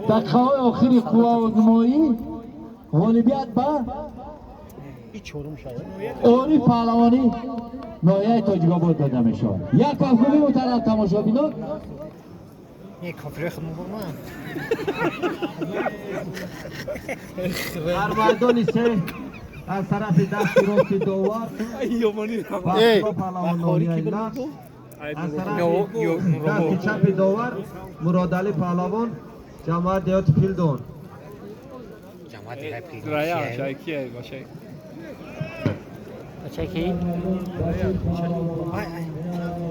دقیقه‌های آخری قوه‌آزمایی غالبیت به اوری پهلوانی ناحیه تاجیک‌آباد داده می‌شود. یک کافی محترم تماشابینان، یک کافی خودمون برمان در میدان سه از طرف دست راست داور پهلوان ناحیه لخش، از طرف دست چپ داور مرادعلی پهلوان جماعت دیات پیلدون. جماعت دیگه پیلدون کیه باشه بچه کی؟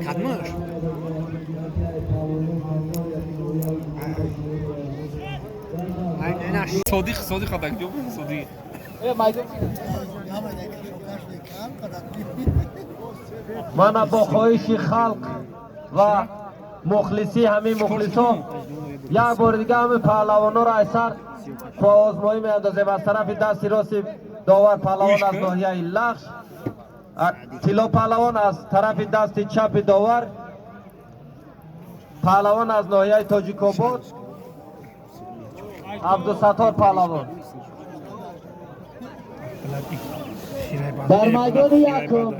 کدمش صادق خدک جو صادق من با خواهش خلق و مخلصی همین مخلصان یک بار دیگه همه پهلوانا را اثر آزمایی می اندازیم. از طرف دست راست داور پهلوان از ناحیه لخش، طلا پهلوان از طرف دست چپ داور پهلوان از ناحیه تاجیک‌آباد عبدالستار پهلوان. در میدان یکم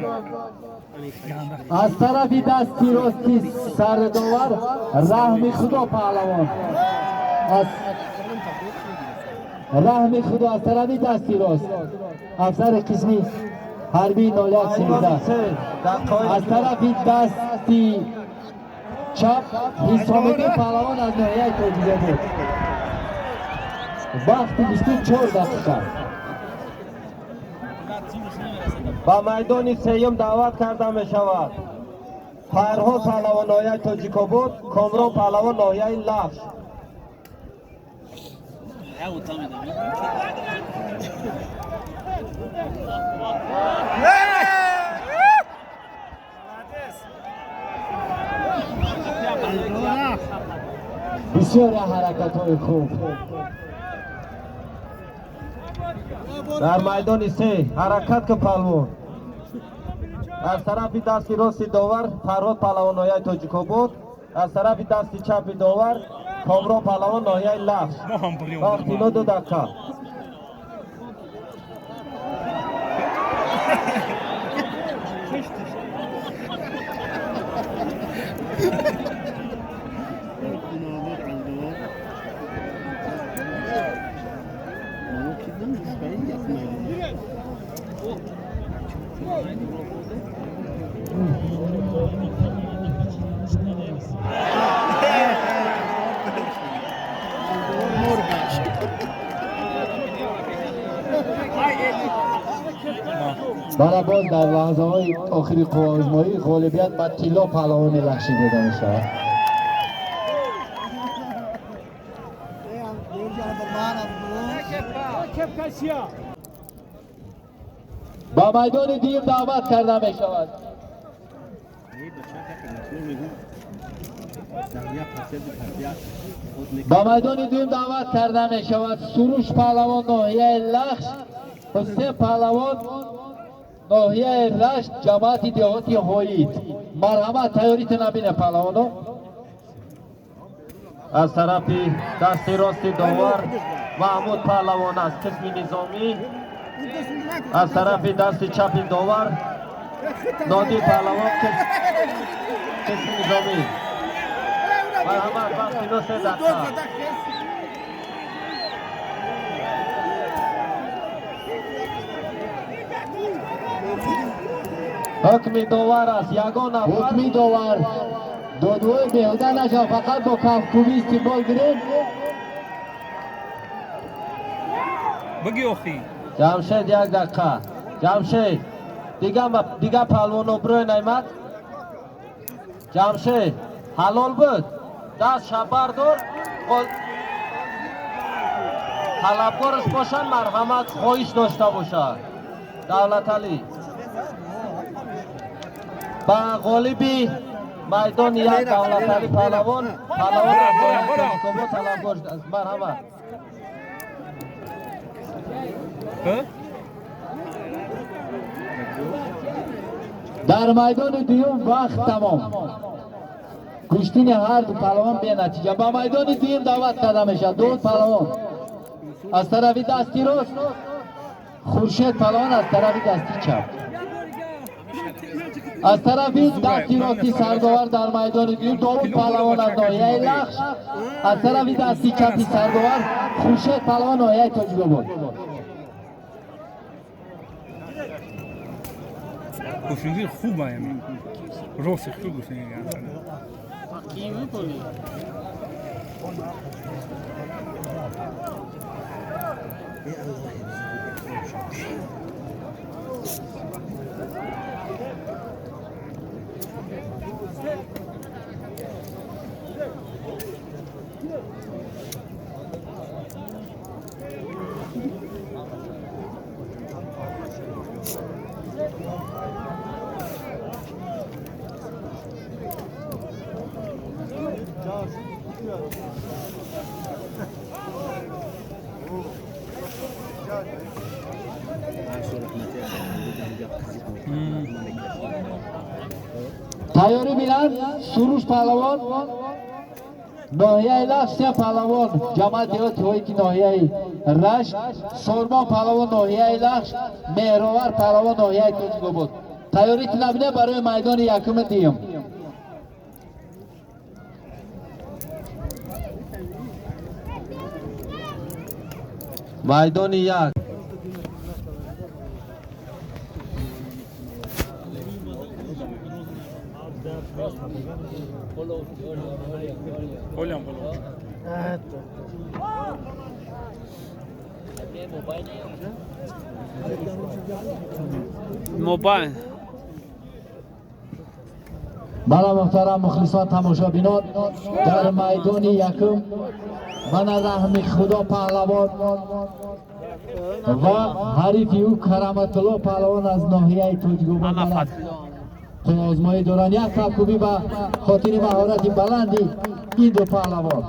از طرف دستی راستی سرداور رحم خدا پهلوان رحم خدا از طرف دستی راست افسر قسمی حربی ناحیه 13 از طرف دستی چپ حسام‌الدین پهلوان از ناحیه تاجیک‌آباد. وقتی 24 دقیقه. با میدان سیم دعوت کرده می شود فرهاد پهلوان ناحیه تاجیک‌آباد، کامران پهلوان ناحیه لخش. بسیار حرکت‌های خوب. در میدان سه حرکت که پهلوان از طرف دست راست داور فرهاد پهلوان ناحیه تاجیک‌آباد، از طرف دست چپ داور کامران پهلوان ناحیه لخش. وقت اینا 2 دقیقه. برای باز در لحظه های آخری قوه‌آزمایی غالبیت به طلا پهلوان لخشی داده می شود. با میدان دیم دعوت کرده می شود سروش پهلوان ناحیه لخش، حسین پهلوان ناحیه رشت، جماعت دیهاتی هویت. مرحمت تیاریت نبینه پهلوانو. از طرف دست راست داور محمود پهلوان از قسم نظامی، از طرف دست چپ داور نادی پهلوان قسم نظامی. مرحمت وقت اینا 3 دقیقه. حکم داور است یگان نفر. حکم داور دادوی بیهوده نشد، فقط با کفکوبی استقبال گرفت. بگی اخی جمشید 1 دقیقه. جمشید دیگه پهلوانو بروی نیمد. جمشید حلال بود دست شب بردار طلبگارش باشن، مرحمت خواهش داشته باشن. دولت علی با غالبی میدان یک دولت علی پهلوان طلبگار مرحمت. در میدان دوم وقت تمام. گوشتین هر دو پهلوان به نتیجه. با میدان دویم دعوت کرده میشه. دو پهلوان از طرف دستی راست، خورشید پهلوان از طرف دستی چپ. از طرف دستی راستی سرداور در میدان دویم داوود پهلوان از ناحیه لخش، از طرف دستی چپی سرداور خورشید پهلوان ناحیه تاجیک‌آباد. گوشتنگیر خوبه یعنی راست خوب گوشتنگیر تیاری بینن سروش پهلوان ناحیه لخش، سه پهلوان جماعت دیوتی هایی که ناحیه رشت، سورمان پهلوان ناحیه لخش، مهراور پهلوان ناحیه تاجیک‌آباد. تیاری نبینه برای میدان یکم دیم. میدان یک Olham pelo موبایل. بله محترم مخلصان تماشابینان، در میدان یکم من رحم خدا پهلوان و حریف او کرامت الله پهلوان از ناحیه تاجیک‌آباد آزمایی دارن. یک کپکوبی به خاطر مهارت بلندی این دو پهلوان.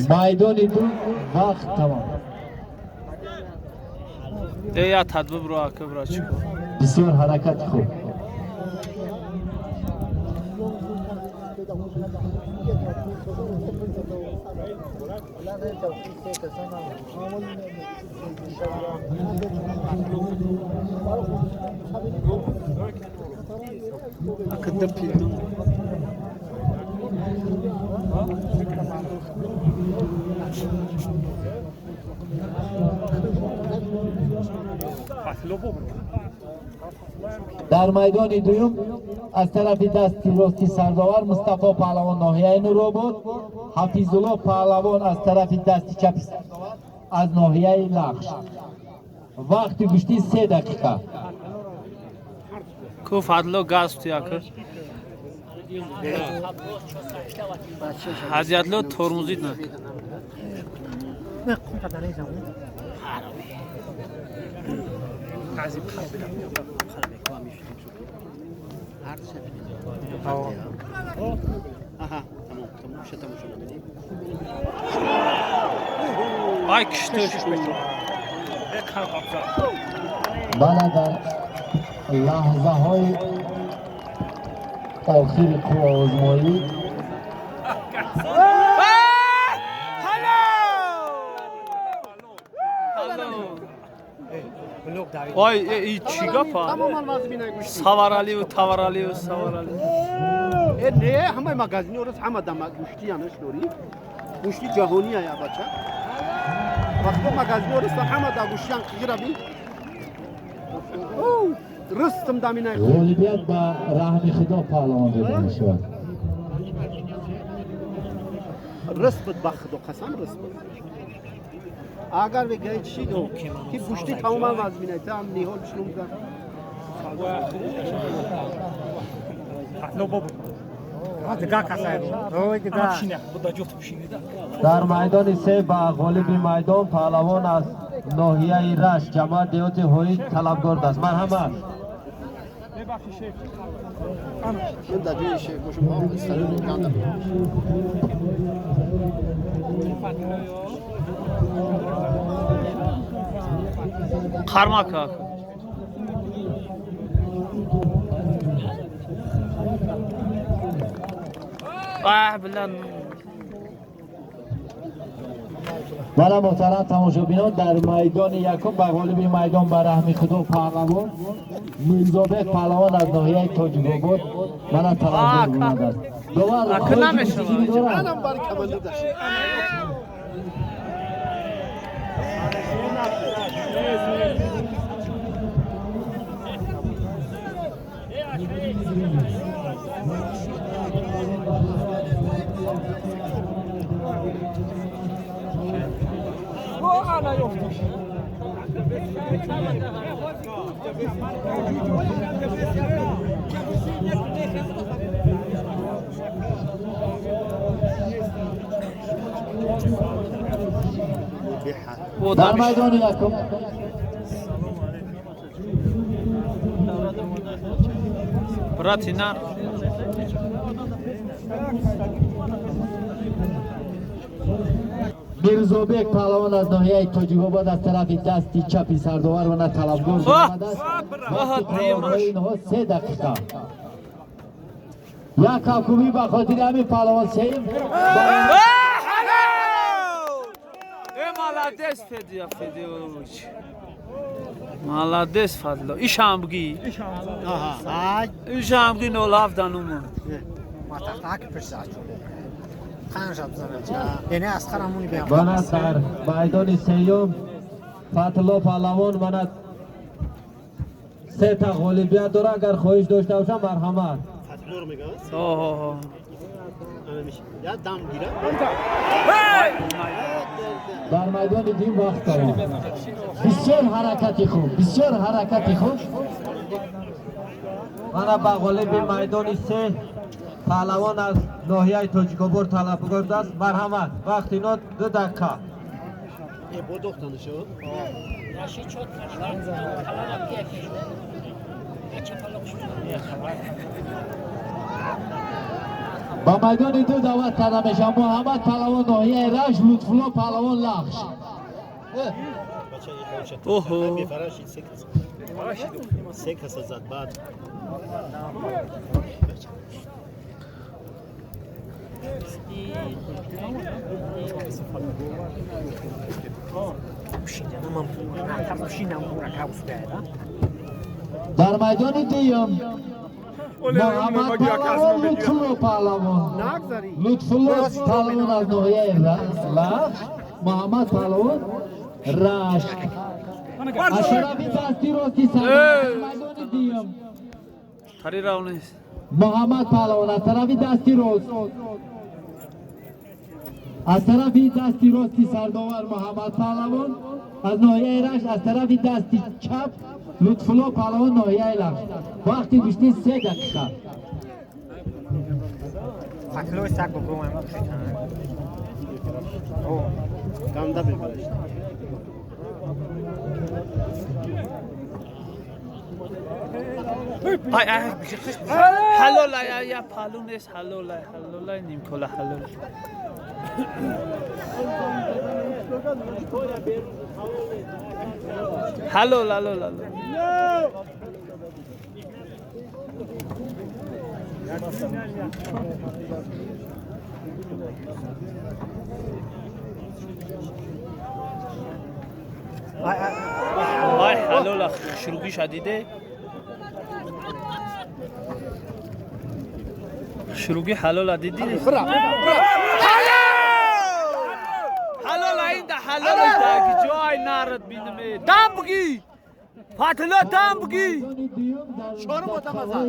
میدان دو وقت تمام. یا تدبیر برو اکبر چی؟ بسیار حرکت خوب. در میدان دوم از طرف دستی راستی سرداور مصطفی پهلوان ناحیه نورآباد، حفیظالله پهلوان از طرف دستی چپ سرداور از ناحیه لخش. وقت گوشتی 3 دقیقه. کو فضلو گاز تو یاکر حاجیاتلو ترمزید نه ay kişi بله در لحظه های آخر آزمایی Ay iyi çiğga pa. Tamam vazibine güçlü. Savarali ve tavarali ve savarali. Ne? Hamay magazini orası hamada güçlü yanlış doğru. Güçlü cahoni ya bacha. Bak bu magazini orası hamada güçlü yan kırabi. Rıstım damine. غالبیت به رحم خدا پهلوان داده می شود. Rıst bud bakdo qasam rıst bud. Agar ve gayet şey do ki güçlü tamamen vazibine tam nihol şunum da. Lo bobo. Hadi gel kasaya. Oy gida. Pişine. Bu da çok pişine de. در میدان سه با غالب میدان پهلوان از ناحیه رشت جماعت دیوتی هایی طلبگار است. مرحبا. Ben de bir şey koşum al istedim yandım. Karmak ha. بلند بله محترم تماشابینان، در میدان یکم به غالب میدان به رحم خدا پهلوان مصوبیق پهلوان از ناحیه تاجیک‌آباد من طلبکار بوده است. دوباره اکه نمیشه منم برای کمانده داشت. در میدان یکم براتی نه مصوبیق پهلوان از ناحیه تاجیک‌آباد از طرف دستی چپی سرداور و طلبکار بوده است. وقتی پهلوان‌های اینها 3 دقیقه یک کاکوبی به خاطر همین پهلوان سیم молодец Федя Федорович молодец Фадло иш ҳам бигӣ иш ҳам бигӣ нолаф данумо من در میدان سیوم فتح‌الله پهلوان من 3 تا غالبیت داره. اگر خواهش داشته باشم مرحمت. فتح‌الله رو میگن؟ یا دم گیره؟ در میدان دیم وقت داریم. بسیار حرکتی خوب، بسیار حرکتی خوب. من به غالب میدان 3 پهلوان از ناحیه تاجیک‌آباد طلبکار است. مرحمت. وقت اینا 2 دقیقه. با دختانه شد؟ با میدان 2 دعوت کرده میشم. محمد پهلوان ناحیه رشت، لطف‌الله پهلوان لخش. اوه سه کس زد بعد در میدان دیم محمد پهلوان لطف‌الله پهلوان لطف‌الله پهلوان از ناحیه لخش، محمد پهلوان رشت از طرف دستی راستی سرداور میدان دیم خری راو نیست محمد پهلوان از طرف دستی راست، از طرف دستی راستی سرداور محمد پهلوان از ناحیه رشت، از طرف دستی چپ لطف‌الله پهلوان ناحیه لخش. وقتی بیشتر 3 دقیقه. فتح‌الله سگ بگو من گنده ببرش حلال یا پالو نیست حلال نیم کلا حلال حلال وای حلال شروعی شدیده شروعی حلال دیدی حلال این ده حلال ده جای نرد بینم دم بگی فتح‌الله دم بگی چهارم متمزد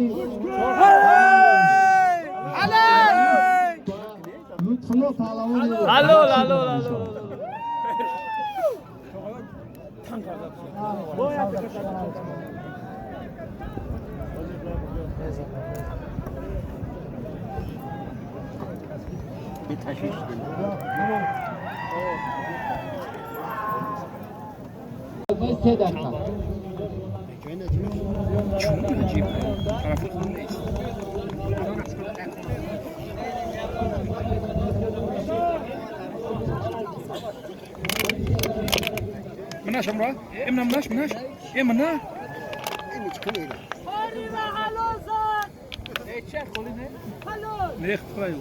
لطف‌الله پهلوان حلال بی‌تشویش باید 3 دقیقه. مناش امرأة امنا مناش امنا نيخ خلايو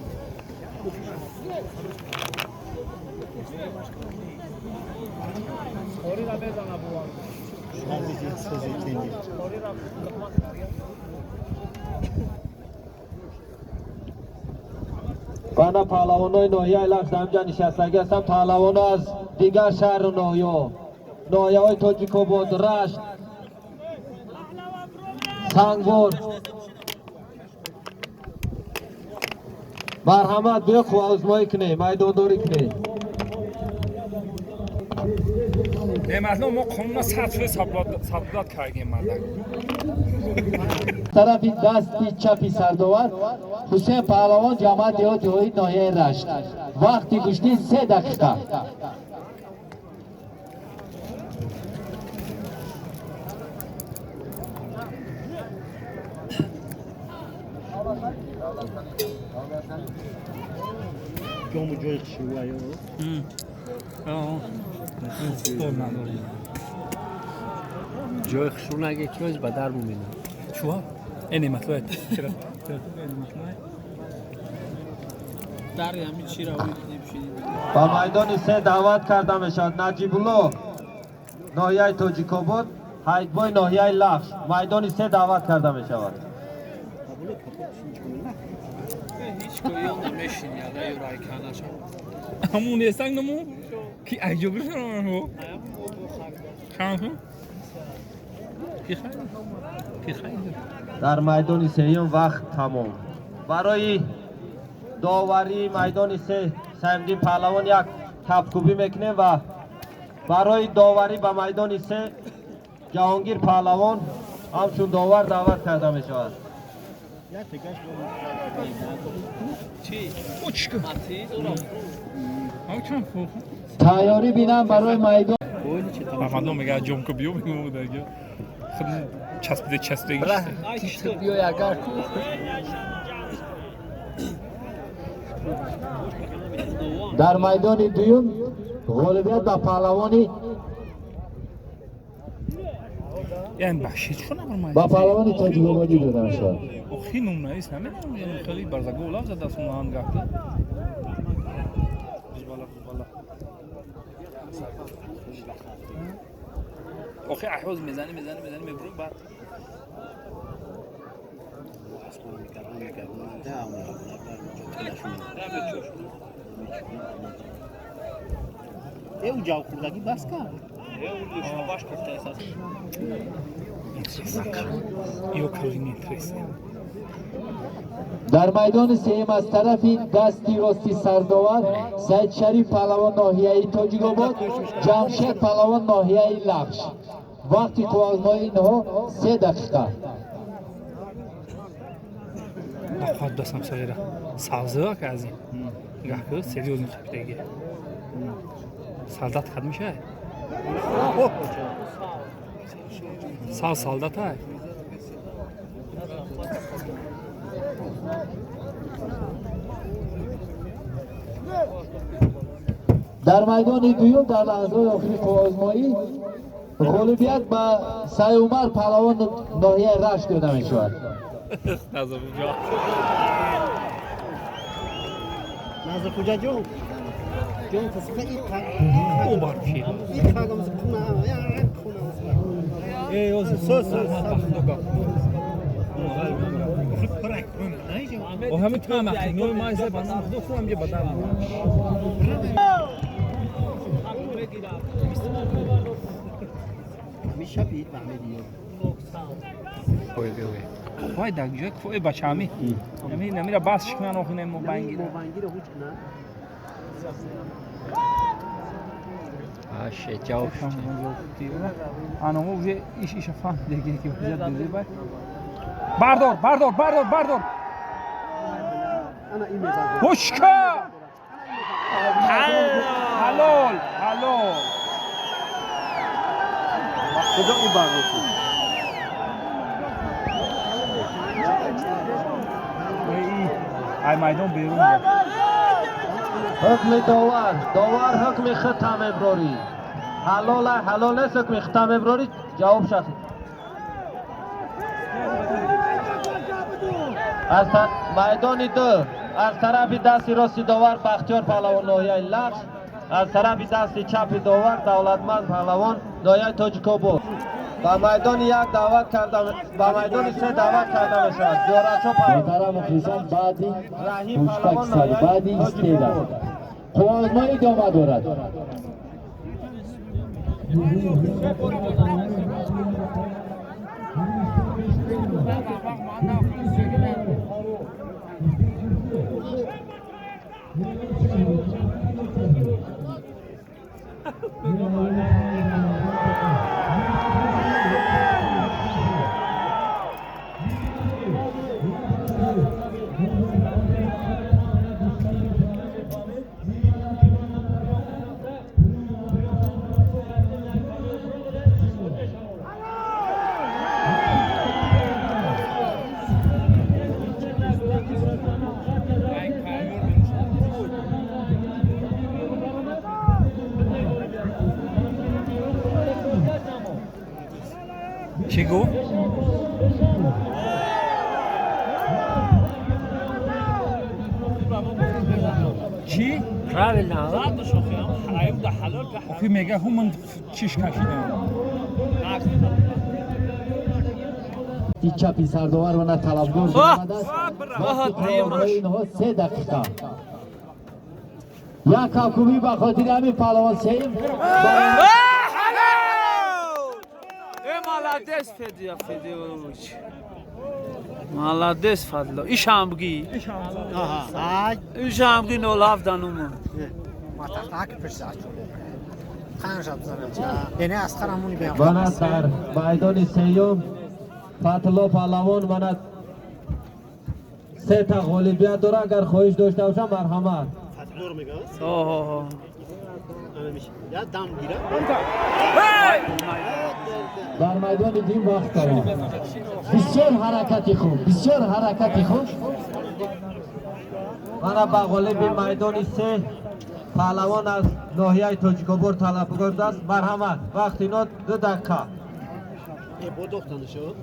بنا پهلوانای ناحیه لخش همجا نشستگی هستم. پهلوانا از دیگر شهر ناحیه های تاجیک‌آباد، رشت، سنگبر، مرحمت بیا خو آزمایی کنی، میدانداری کنی. نعمتلا ما قانون سطح صدلات کردیم مردم. طرف دستی چپی سرداور حسین پهلوان جماعت دیهاتی های ناحیه رشت. وقتی گوشتین 3 دقیقه. جامو جای خشوایی جای خشو نگه که به در بومینه چوها؟ اینه مطلوبه چرا؟ داری همین چی را نمیشینید با میدان 3 دعوت کرده میشد. نجیب الله ناحیه تاجیک‌آباد، حیدبای ناحیه لخش، میدان 3 دعوت کرده میشود. هیچ کویان نمیشینی اگر یو رای کنه همون نیستن نمو که ایجا برسن رو چند کن؟ کی خیلی در میدان 3 وقت تمام. برای داوری میدان 3 سیمدین پهلوان یک کپکوبی میکنه و برای داوری به میدان 3 جهانگیر پهلوان همچون داور دعوت کرده می شود. چی؟ اوچکو همچون خوب تیاری بینم برای میدان. محمد میگه جمع کو بیو میگم دیگه خود چسبیده چسبیده تیتر بیای اگر کو در میدان دوم غالبیت به پهلوانی یعنی بخشید شو نبر با پهلوانی تاجیک‌آبادی داده میشود. خیلی نمونه است نمیدونم یعنی خیلی برزگو لفظ دست اون گفته آخه احوز میزنی میبرو بعد او جاو خوردگی بس کرد باش گفته اساس یو کلینی تریس در میدان 3 از طرف دستی راستی سرداور سید شریف پهلوان ناحیه تاجیک‌آباد، جمشید پهلوان ناحیه لخش. وقتی تو آزمایی اینها 3 دقیقه. خود دستم صغیره سازه که از این گاه که سریوز میخواد دیگه سالدات خد میشه سالدات های در میدان دوم در لحظه آخری آزمایی غالبیت به سید عمر پهلوان ناحیه رشت داده می شود. نظر کجا نظر کجا جو تصفیه او بار فیل این کاغم زکنه ای اوز و همین تو هم اخی نوی مایزه بانم دو خورم یه بدن میشه بید محمدی وای دقیقه کوی بچه همی نمیره بس شکنن آخی نمو بنگیره موبنگی رو هوچ کنن باشه جواب انا مو ایش فهم دیگه که بزرگ دیگه بردار انا این میزن هوشکا حلال کجا این بردار ای میدان بیرون حکم داور حکم ختم ابراری حلال است. حکم ختم ابراری جواب شد از میدان 2 از طرف دست راست داور بختیار پهلوان ناحیه لخش، از طرف دست چپ داور دولتمند پهلوان ناحیه تاجیک‌آباد. با میدان یک دعوت کرده، با میدان سه دعوت کرده میشود. زیارتچو محترم مخلصان بعدی گوشتک سر بعدی استید است. خوازمایی ادامه دارد. چی گو؟ چی؟ راول نه رد شو خیام حیوم ده حلال به آخی میگه همون چیش کشیدم. تی چپی سرداور و نه طلبگار درآمده است. وقتی خوازمای اینها 3 دقیقه. یک کاکوبی به خاطر همین پهلوان سیم. Молодец, Федя Федорович. Молодец, Фадло. İş hamgi. İş hamgi no lavdan umu. Tak pişaç. Kanjab zanca. Beni asqaramuni biyan. من در میدان سیوم فتلا پهلوان من 3 تا غالبیت داره. اگر خواهش داشته باشم مرحمت. فتلور میگه اوه. میشه یا دم گیره در میدان دیم وقت دارم. بسیار حرکتی خوب. بسیار حرکتی خوب. من با غالب میدان 3 پهلوان از ناحیه تاجیک‌آباد طلبگار است. مرحمت. وقت اینا 2 دقیقه. ای با دخترش شو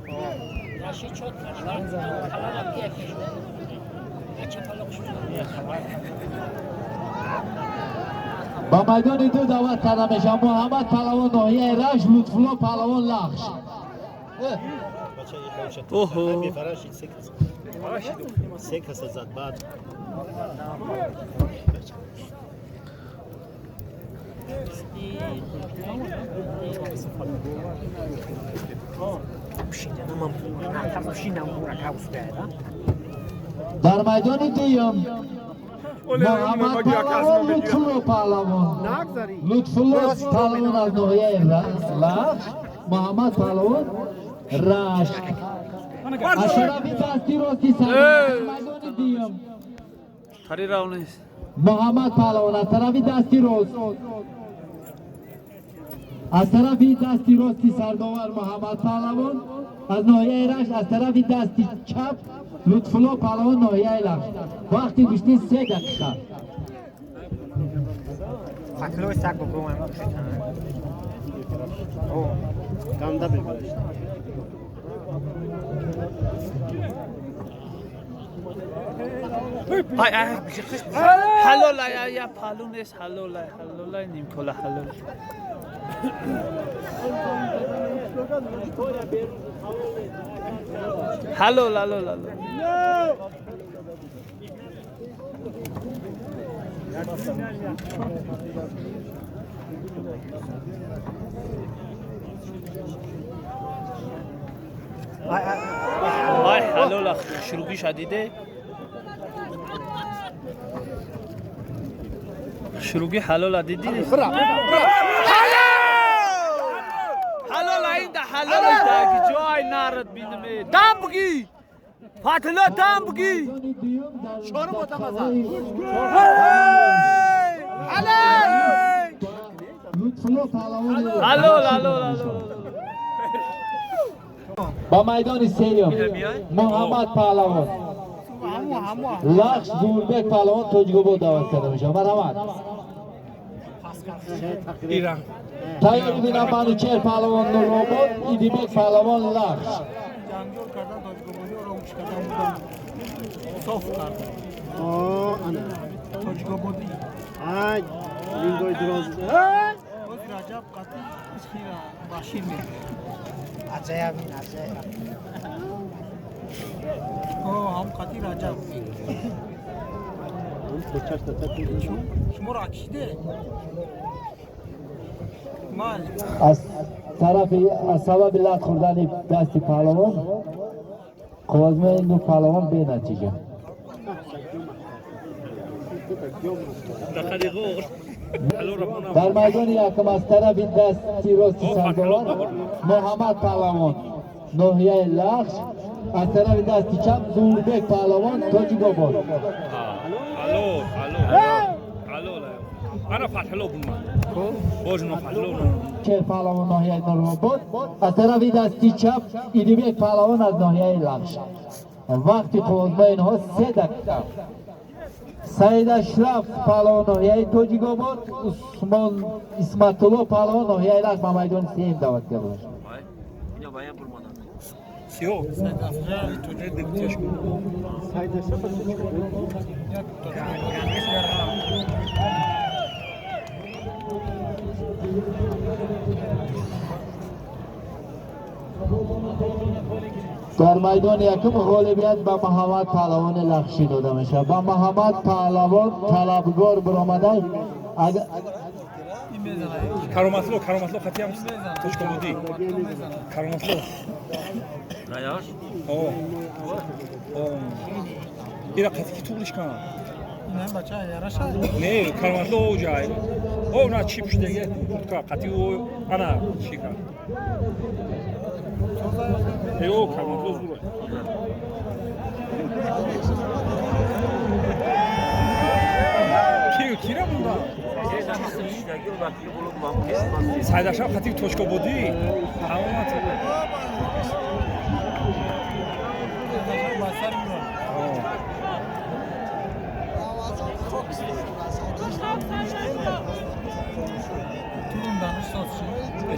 با میدان دو دعوت کرده میشه. محمد پهلوان ناحیه رش، لطفالله پهلوان لخش. اوه. میفراشید سه کس زد بعد در میدان دیم محمد پهلوان لطفالله پهلوان لطفالله پهلوان از ناحیه لخش، محمد پهلوان رش. اشرفی دستی راستی سر میدان دیم خری راونیست. محمد پهلوان از طرفی دستی راست، از طرفی دستی راستی سرداور محمد پهلوان از ناحیه رش، از طرفی دستی چپ لطفالله پهلوان ناحیه لخش. وقتی گوشتی 3 دقیقه. Fakloy sak bugum. Oh, کاندا بگوش ay halol ay ya palunes halol nim kola halol. Halol. Ay halol شروعی شدیده. شروعی حلال دیدی؟ حلال این ده حلال ده جای نرد بینم. دم بگی. فاطمه دم بگی. چهار متمزد حلال. با میدان سیم محمد پهلوان لخش زوربک پهلوان تاجیک‌آباد دعوت کرده میشه. مرحمت. ایران تیاری بینم منوچهر پهلوان نورآباد، ایدیبک پهلوان لخش. ana. Tojga bodi. Ay, lingoy dros. Oz Rajab qati iskhira bashir me. Ajayab. Oh, ham qati Rajab. Shmo rakshide. Mal. از سبب لط خوردن دست پهلوان قوازمه این دو پهلوان به نتیجه در میدان یکم از طرف دستی راستی سردار محمد پهلوان ноҳияи лахш از طرف دستی چپ زوربک پهلوان توجیگاباد Ana fatlo bunma. Bojno fatlo. چه پهلوان ноҳияи نورآباد از طرف دستی چپ ایدیبک پهلوان از ноҳияи لخش وقتی قوازما اینها 3 دقیقه سعید اشرف پهلوان ноҳияи توجیگاباد عثمان اسمتالله پهلوان ноҳияи لخش به میدان سیم دعوت کرده باشد Сиё, тоҷа дегутяш кун. در میدان یکم غالبیت به محمد پهلوان لخشی داده میشه. با محمد پهلوان طلبگار برآمده Кароматло хатиам точка буди. Кароматло. Раяш? О. Ира қатики туғлиш кана. Не бача яраша. Не, кароматло ҷай. О, на чи пуштеге. Ка қати о ана чи ка. Эо кароматло зуро. Кира бунда? Сайдашам хатик точка буди. Ҳамат.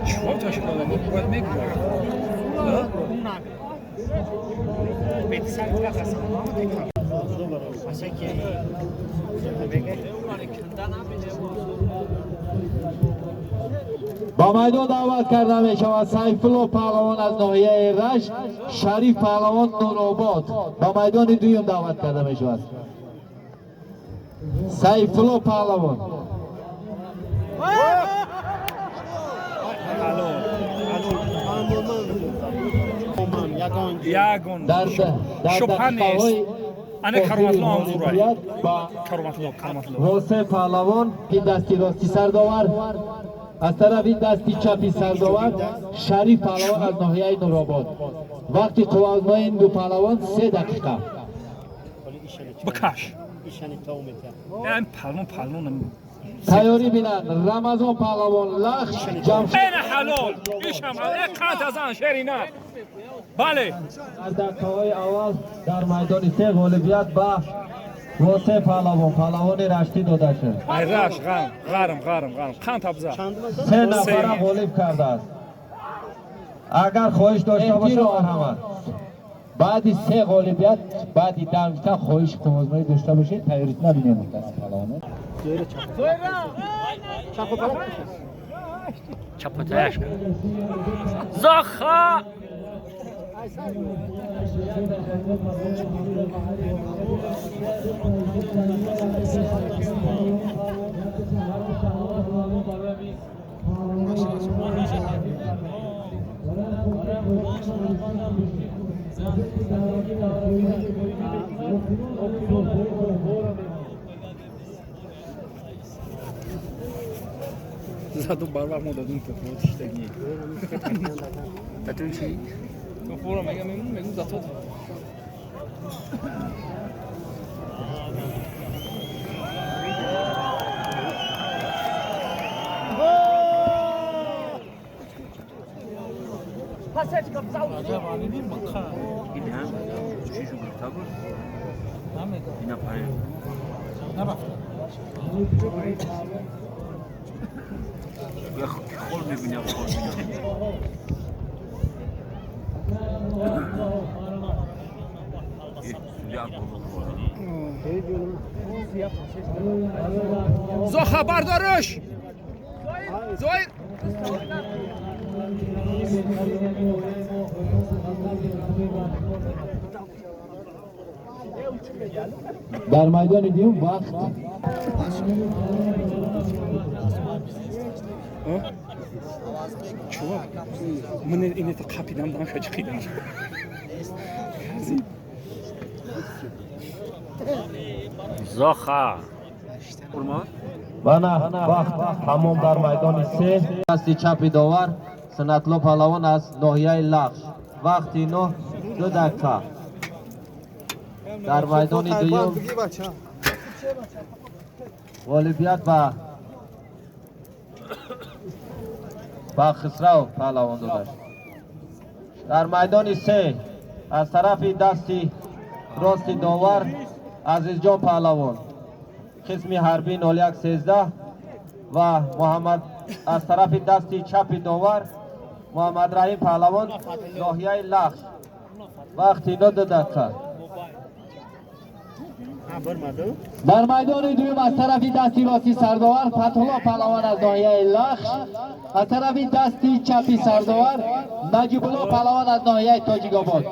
Чего точка буди? Бояд мегӯям. با میدان دعوت کرده می شود سیفالله پهلوان از ناحیه رشت، شریف پهلوان نورآباد با میدان دویم دعوت کرده می شود. سیفالله پهلوان ягон در шубҳа нест ана кароматло ҳам зурай با кароматло واسه پهلوان که دستی راستی سرداور از طرف دستی چپی سرداور شریف پهلوان از ناحیه نورآباد وقتی قوازما این دو پهلوان 3 دقیقه بکش این پهلوان تیاری بینن رمضان پهلوان لخش جمشید این حلال ایشم این قط از آن شرینا بله از دقیقه‌های اول در میدان 3 غالبیت به واسه پهلوان رشتی داده شد. ای رشت غرم قند ابزا 3 نفر غالب کرده است. اگر خواهش داشته باشه مرحمت بعد 3 غالبیت بعد 10 دقیقه خواهش قوازمایی داشته باشید تیاریت نبینیم پهلوان چپتایش زخا زدو بر ما دادیم که فوتش تگی بتون چی؟ تو فورا میگم زاتو عجب علی مخا این هم چی شو گفته بود؟ نمیگم اینا پایین نرفت یا خول میبینم خول میبینم زو خبر دارش زوی در میدان دیوم وقت چوب من اینو قاپیدم دارم شاید چقیدم زخا بنا وقت تمام در میدان 3 دست چپ داور سنتلو پهلوان از ناحیه لخش وقت 9 2 دقیقه در میدان دوم غالبیت با خسرو پهلوان داشت. در میدان 3 از طرف دستی راست داور عزیز جان پهلوان قسم حربی 0113 و محمد از طرف دستی چپ داور محمد رحیم پهلوان ناحیه لخش وقت 9 دقیقه. در میدان دوم از طرف دستی راستی سرداور فتح‌الله پهلوان از ناحیه لخش، از طرف دستی چپی سرداور نجیب الله پهلوان از ناحیه تاجیک آباد.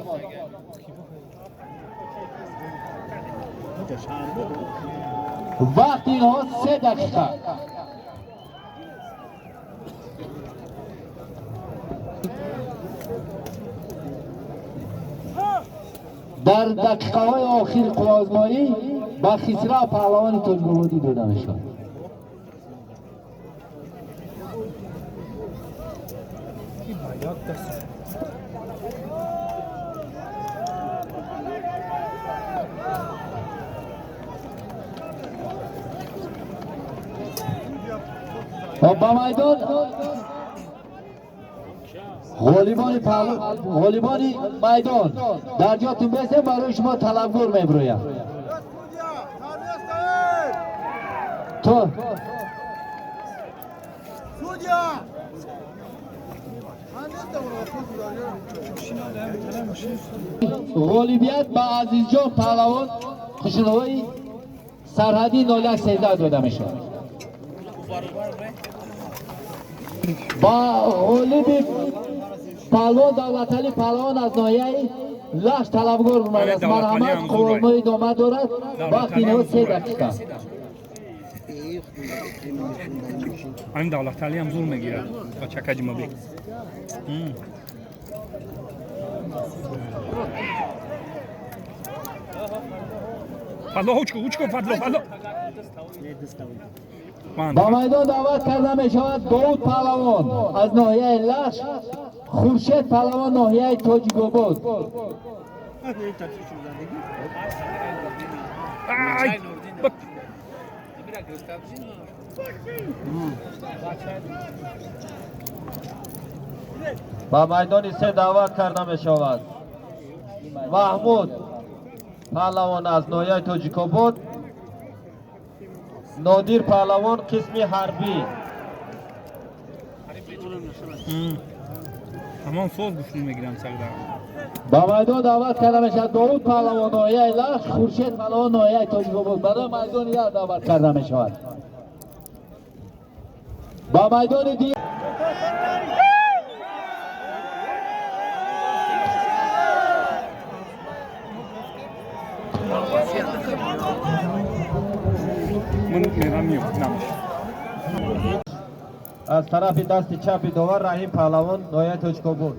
وقت اینها 3 دقیقه. در دقیقه های آخر قوازمایی با خسرو پهلوان تاجیک آبادی داده میشد. با میدان غالیبان میدان در جاتون بیسته برای شما طلبگار میبرویم. تو غالیبیت به عزیز جان پهلوان خشنوایی سرحدی 0113 داده میشد. با غالب پهلوان دولتعلی پهلوان از ناحیه لخش طلبگار اومده است. مرحمت قوامای ادامه دارد. وقت اینها 3 دقیقه. این دولتعلی هم زور میگیرد با چکج مبی فضلا اوچکو فضلا با میدان دعوت کرده می شود داود پهلوان از ناحیه لخش، خورشید پهلوان ناحیه تاجیک آباد. با میدان 3 دعوت کرده می شود محمود پهلوان از ناحیه تاجیک آباد، نادیر پهلوان قسم حربی. همان سوز گفتیم میگیرم سردار. با میدان دعوت کرده می شود داود پهلوان ناحیه لخش، خورشید پهلوان ناحیه تاجیک آباد. برای میدان یک دعوت کرده می شود. با میدان دیگر از طرف دست چپ داور رحیم پهلوان ناحیه تاجیک آباد.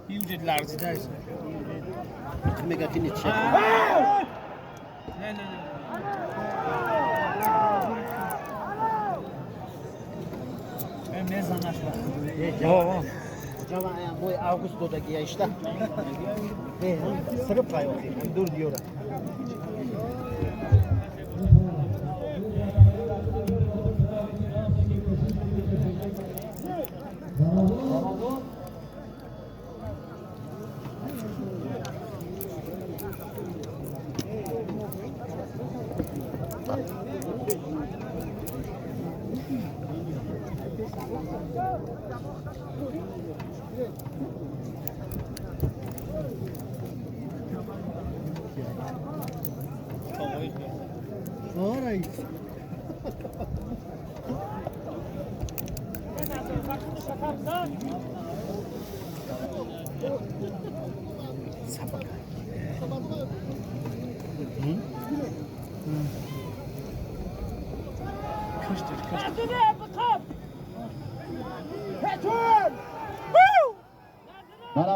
یوجد لرزیده است. میگه که نیچه میزنش جوان موی آگوست دادگی ایشته سرپ پایوخی دور دیوره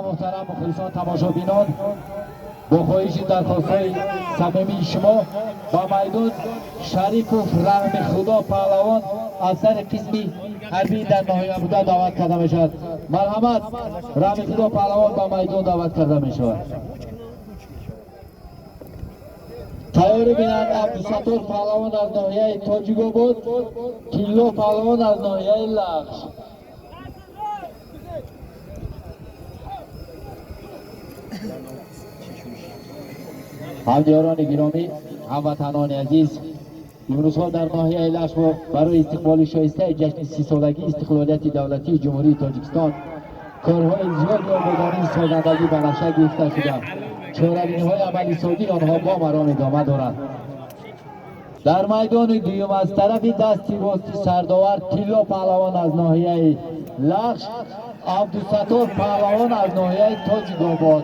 محترم مخلصان تماشابینان با خواهش درخواست‌های صمیمی شما با میدان شریف و رحم خدا پهلوان افسر قسمی حربی در ناحیه بوده دعوت کرده میشود. مرحمت رحم خدا پهلوان با میدان دعوت کرده میشود. تیاری بینند عبدالستار پهلوان از ناحیه تاجیک‌آباد، کیلو پهلوان از ناحیه لخش. همدیاران گرامی، هموطنان عزیز، امروزها در ناحیه لخش برای استقبال شایسته جشن 30 سالگی استقلالیت دولتی جمهوری تاجیکستان کارهای زیادی آبادانی سازندگی به نقشه گرفته شده. چاره‌بینی‌های عملی سازی آنها با مرام ادامه دارند. در میدان دوم از طرف دستی راستی سرداور تیلا پهلوان از ناحیه لخش، عبدالستار پهلوان از ناحیه تاجیک‌آباد.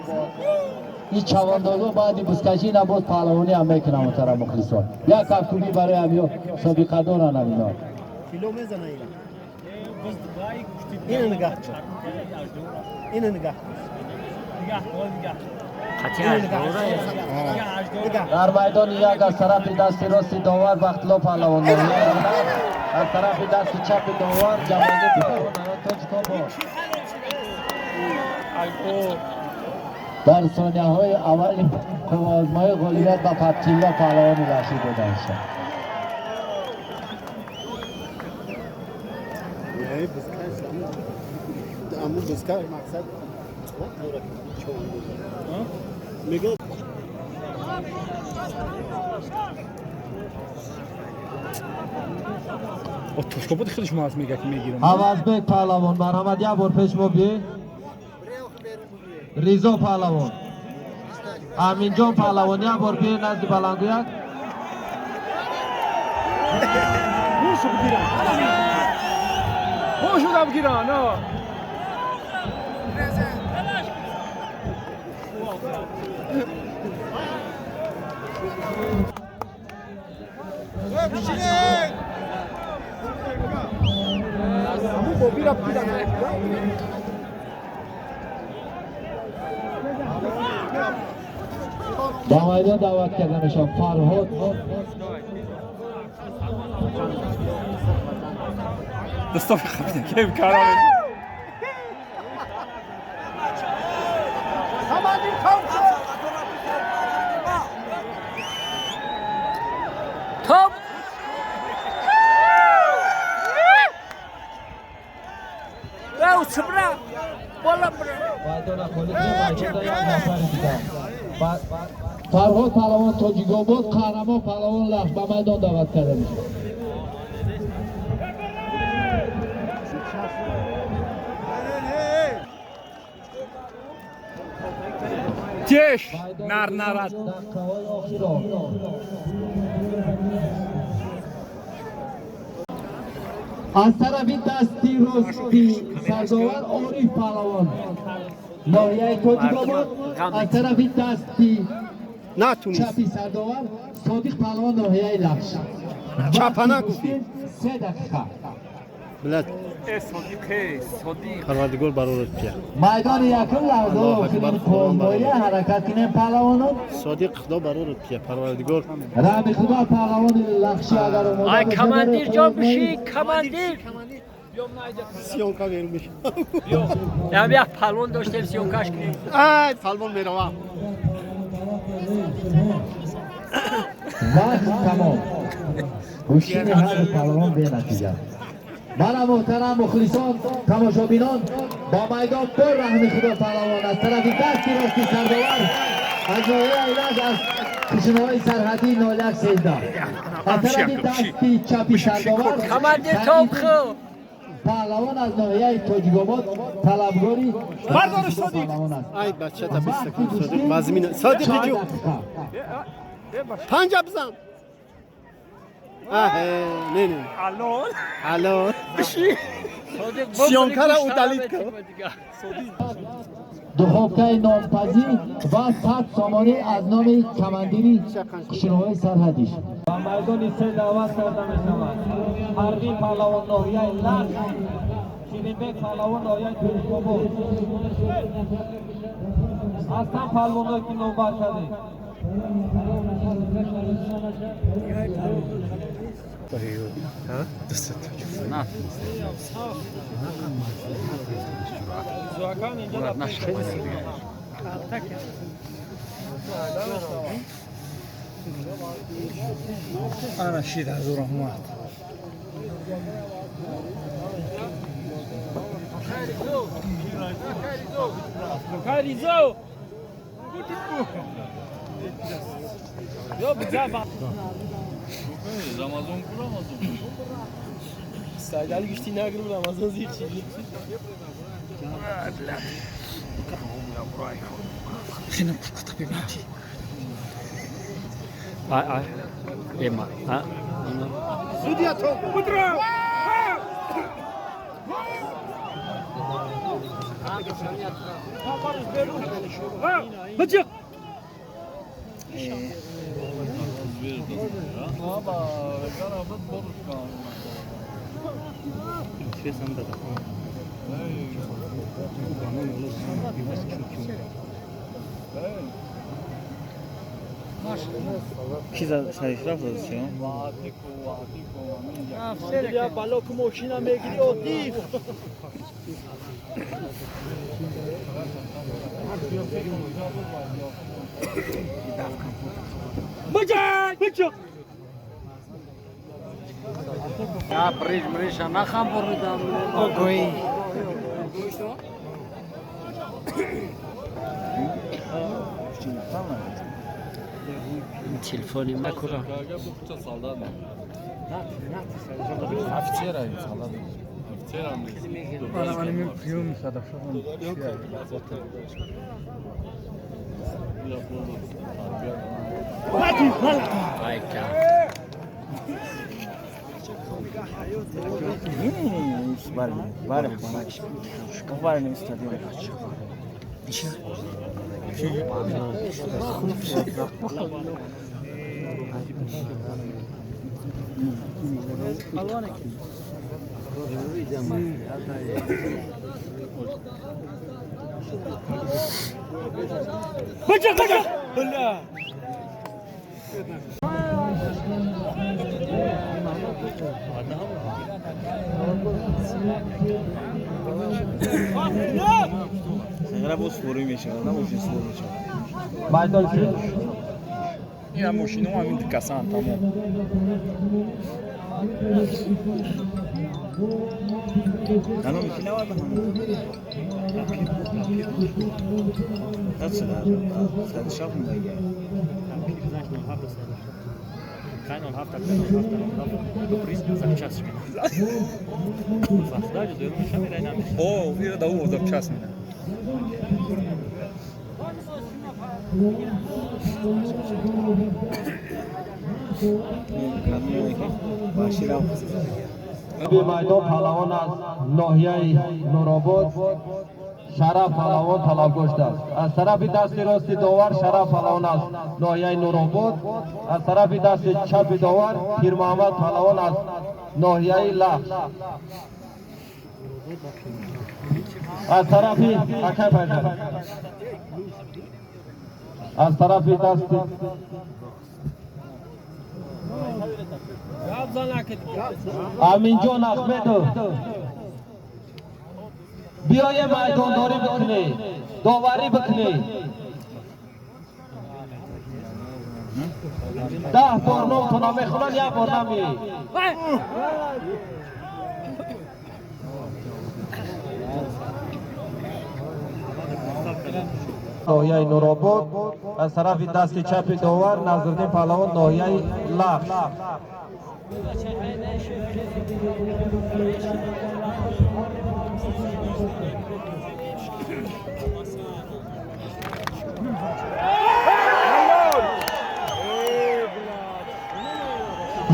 این چواندازا بعدی بزکشی نباز پهلوانی هم میکنه محترم مخلصان. یک کفکوبی برای همیا سابقه دارن هم اینا. کیلو میزنه این نگاه کن. این نگاه در میدان یک از طرف دست راست داور بختلا پهلوان ناحیه از طرف دست چپ داور جمالی پهلوان تاجیک‌آباد. در ثانیه های اول آزمای غالیت با پتیلا پهلوان لخشی داده شد. امو بزکر مقصد میگه تاجیک‌آباد خیلی شما از میگه که میگیرم. عوضبک پهلوان مرحمت یک بار پیش ما بی ریزا پهلوان امین جان پهلوان یک بار بی نزد بلندگویک باشو بگیرن نه با میدان دعوت کرده میشم فرهاد دستاف خبیده که کارا توپ او سبرا بالا فرهاد پهلوان تاجیک‌آباد، قهرمان پهلوان لخش به میدان دعوت کرده میشه. تیش نر نرد از طرف دستی راستی سرداور عارف پهلوان ناحیه تاجیک‌آباد، از طرف دستی چپی سرداور صادق پهلوان ناحیه لخش. چپانه گفتی 3 دقیقه بلد پروردگار برای پیا میدان یکم لحظه آخرین پایمایی حرکت کنیم پهلوانان. صادق خدا برای پیا پروردگار رحم خدا پهلوان لخشی اگر اومده آی باشه کماندیر بره جان پایمایی. بشی کماندیر سیونکا بیرون میشه هم یک پلوان داشتیم سیونکاش کنیم ای پلوان میروم وقت تمام گوشین هر پهلوان به نتیجه. من محترم مخلصان تماشابینان با میدان پر رحم خدا پهلوان از طرف دستی راستی سرداور از ناحیه ایلج از کشنهای سرحدی نالک 13 از طرف دستی چپی سرداور کماندیر توپ خو پهلوان از ناحیه تاجیک‌آباد طلبگاری بردارش صادق. پهلوان است. ای بچه تا 20 سکند صادق مزمین صادقی جو 5 بزن نه نه الان الان بشی سیانکر او دلیل کن دخوبکه نامپذیر و 100 سامانه از نام کماندیری قشنوهای سرحدیش و میدان سه دعوت کرده می شود. حربی پهلوان ناحیه لخش، شیرینبek پهلوان ناحیه گوشتین. اصلا پهلوانایی که نوبت شدید. انا شید از رحمت خیریزو یا بجا با رمضان کو رمضان سایدال گشتی نگرم رمضان زیر چی خیلی کتا ببینی آ ایما ها سودیا تو بدرو بچه چیزا شریف رفت دادشون یا بالا که ماشینا میگیری و دیف بچه یا پریش مریش نخم بردم اوگوی تلفنی مکرم انا من прием хорошо Барни стадион. بچه بله Era boş soru میشه نه boş soru میشه میدان سه اینا ماشینو همین دکسان تمام الان میشینه واسه همون هست ده شاف میگه kein und haft du bist час о вира да у за час меня به میدان پهلوان از ناحیه نورآباد شرف پهلوان طلب گشته است. از طرف دست راست داور شرف پهلوان از ناحیه نورآباد، از طرف دست چپ داور پیر محمد پهلوان از ناحیه لخش. از طرف اکه پیدا از طرف دست امین جان احمدو بیا یه میدان داری بکنی داوری بکنی 10 بار نام تو نمیخونن یک بار نمی ناحیه نورآباد از طرف دست چپ داور نظرالدین پهلوان ناحیه لخش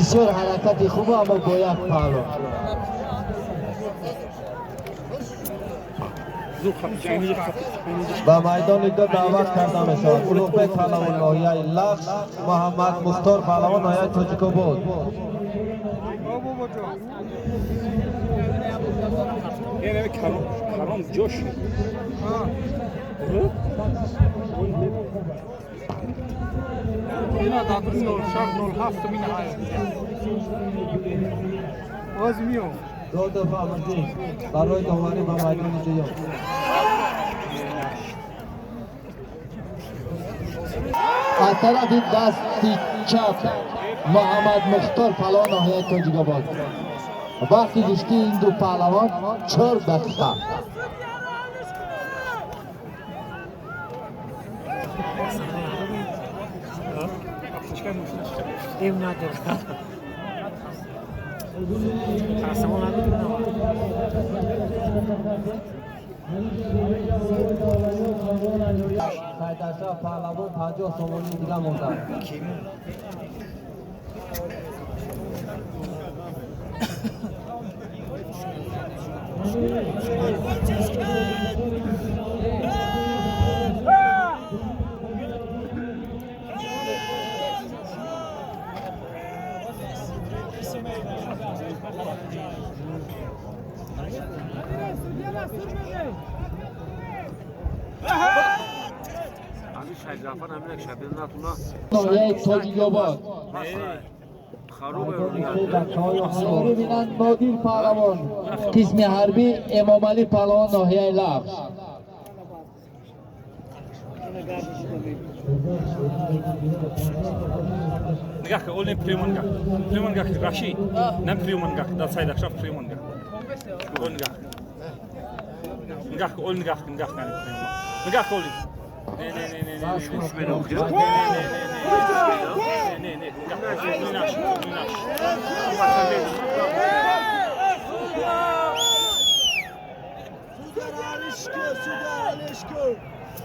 بسیار حرکت خوب اما با یک پهلوان. به میدان دو دعوت کرده میشود. الوغبک پهلوان ناحیه لخش، محمد مختار پهلوان ناحیه تاجیک‌آباد. یعنی کرام جوش. اینا دادرس 07 مینا های. باز میو. دو دفعه آمدیم برای داوری به میدان دیوم. از طرف دستی چپ محمد مختار پهلوان ناحیه تاجیک‌آباد. وقتی گشتی این دو پهلوان 4 دقیقه. ایم نداره. سایداشا پهلوان 50 سومانی دیگه مونده. ناحیه تاجیک‌آباد. ببینن نادیر پهلوان قسم حربی، امام علی پهلوان ناحیه لخش. نگاه که اول نمی‌پریمون که راشی نمی‌پریمون که داد سایه داشت پریمون که اول نگاه که اول نگاه نگاه که اولی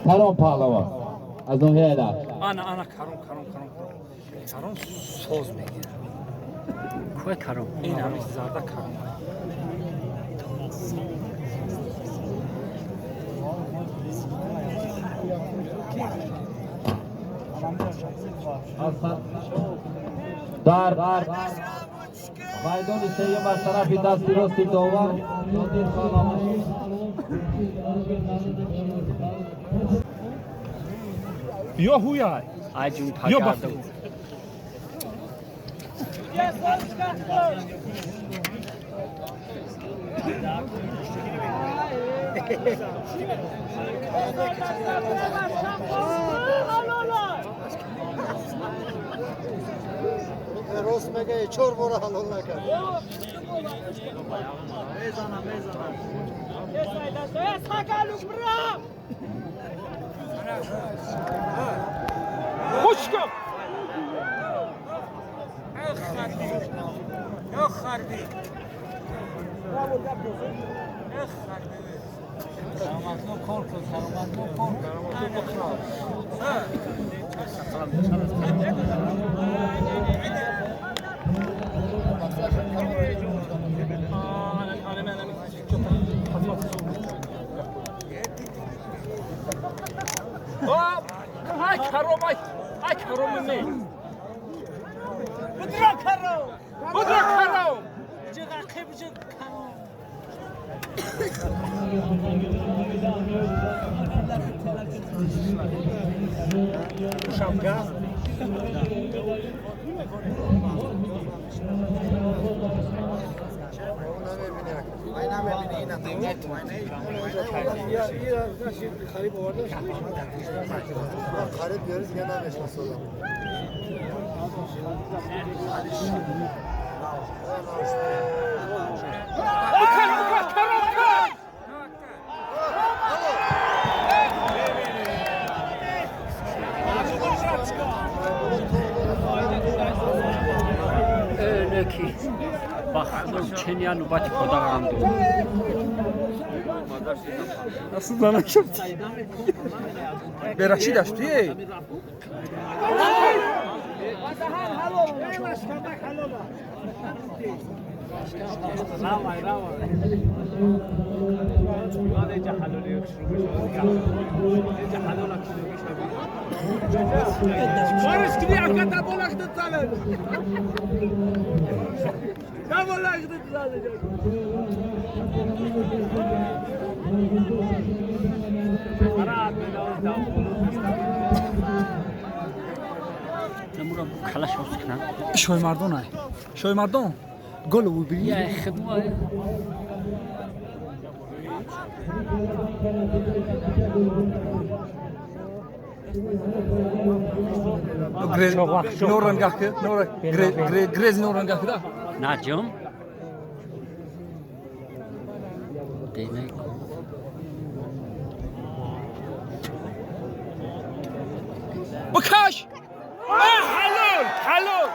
کرام پهلوان از ناحیه لخش. آنا کرام سوز میگیره. کوه کرام این همیشه زرده کرام. در میدان سیم از طرف دست راست داور نادیر پهلوان. یا هویا آجون یا پاکارده بخت راست میگه 4 بار حلال نکرد. خوشگم ای کرام نه بدرا کرام شمگاه خرید بیاری دیگه نمیشناسه. نکی بخدم چنیا نوبتی خدا هم دو اصلا نشد برشید اشتی تمورا خلاص وسكنا شوي مردونه شوي مردون گل و بری يا خدمه نورنگاه که نور گریز نورنگاه که نجم demek بکش حلال حلال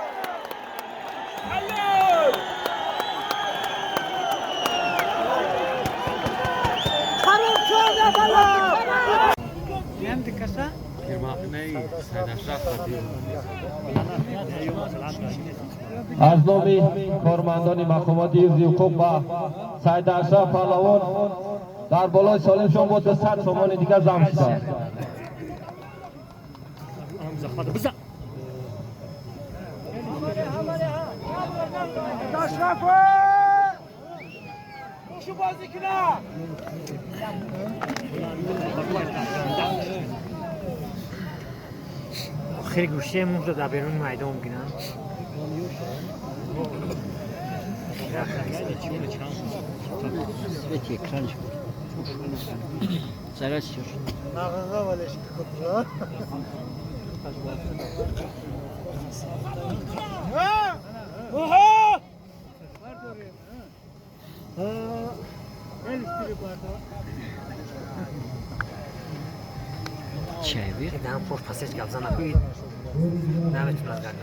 حلال خراب شده بلا یند کسا از نام کارمندان مقامات حفظ حقوق و سید اشرف پهلوان در بالای سالمشان با 200 تومان دیگر جمع شد. شو بازی کنه خیلی گوشته مون رو در بیرون میدان بگیرن سویت اکران شد سرش شد چاوی دم پور پسش گفزن نکنید نمیتونم از گرد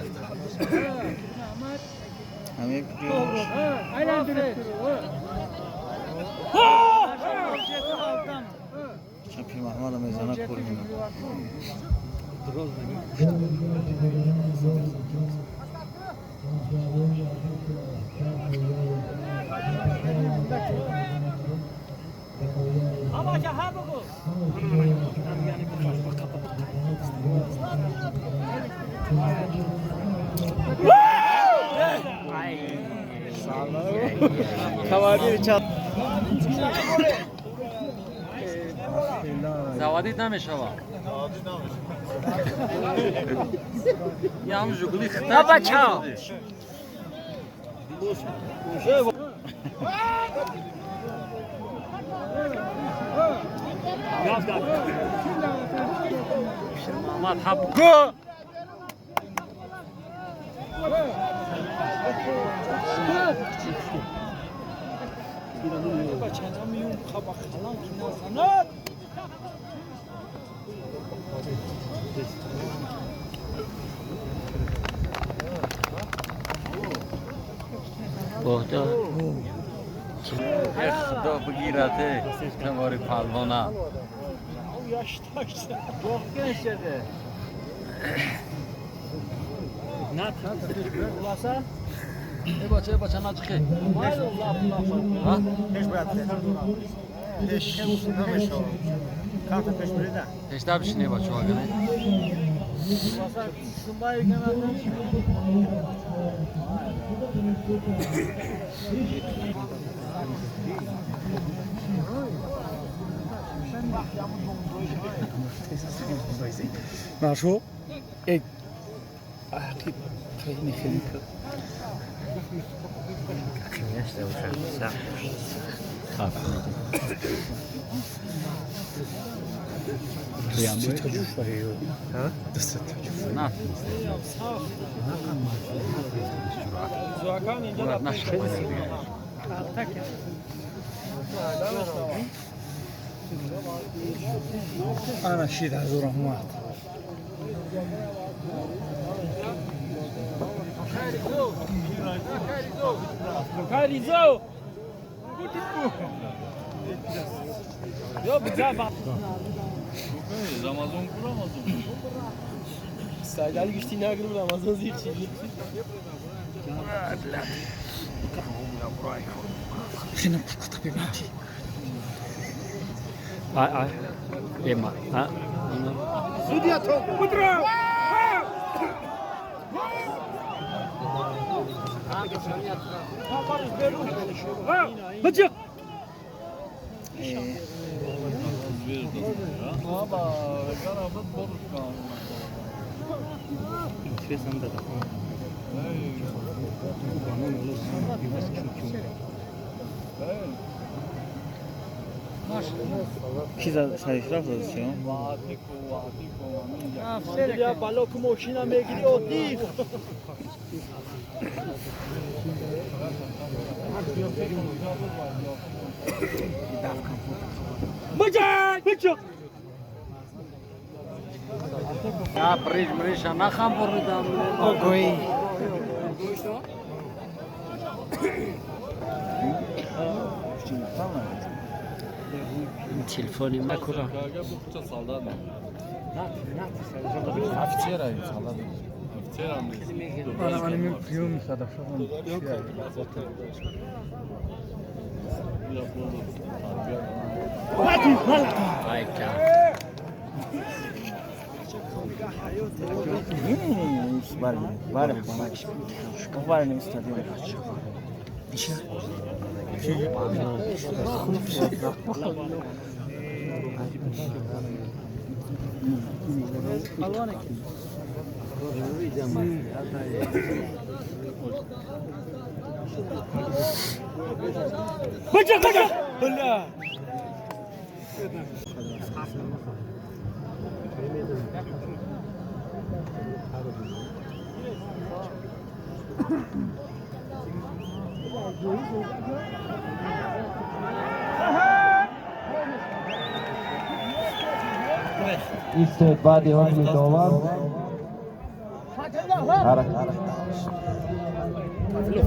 همه چون پیر محمد میزنه کوریم اما که ها بگو زوادید نمیشه یه هم جگلی خطا بچه ها محمد حب گو بودا خدا بگیرته کماری پالوانا نه خلاصه ای بچه نچخه ها؟ پیش باید پیش نمیشه کارت پیش بریده پیش در بشینه بچه ها گنه سنبایی کنه ناشو ایک عقیب خیلی خیلی خیلی نشته باشم سی تا جوش باید دسته تا جوش نه زوکان اینجا نشخه دیگه انا شید از او رحمت خیریزو یا بجا با رمضان Saydali güçtü ne agırım Ramazan ziyik çiğ. Şunu kutu bir mati. Ay. Ema. Ha? Судья то. Утро! Bıcık! Kiza sarışlar pozisyon. Aferin ya balok moşina megiri otif. Bıcık! Ya priz ana kham pornidam. Ogoy. Telefoni makura. Bana benim piyum sada şofun. Ayka. Var ne istediğin? Bıcık! Hılla! استعداد حمل داور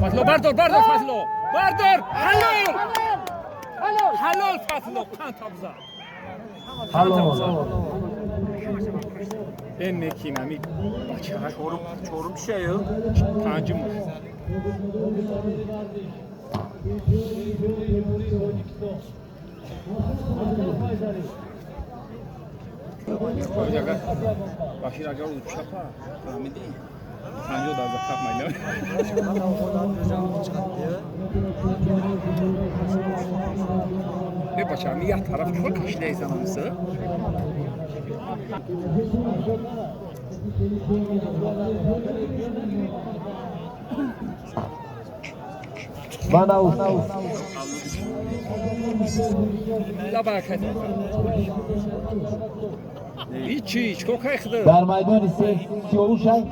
Fatlo bardor Fatlo! Bardor! Halal Fatlo! Kan tabza! En nekinami bacha çorum şey ya. Kancım var. Başır acar olup şapa. Hamidi. Kancı da da kapmayın. Ne başa mi ya taraf çok kişiyle zamanısı. Bana La barakat. Hiç kokaydı. در میدان 33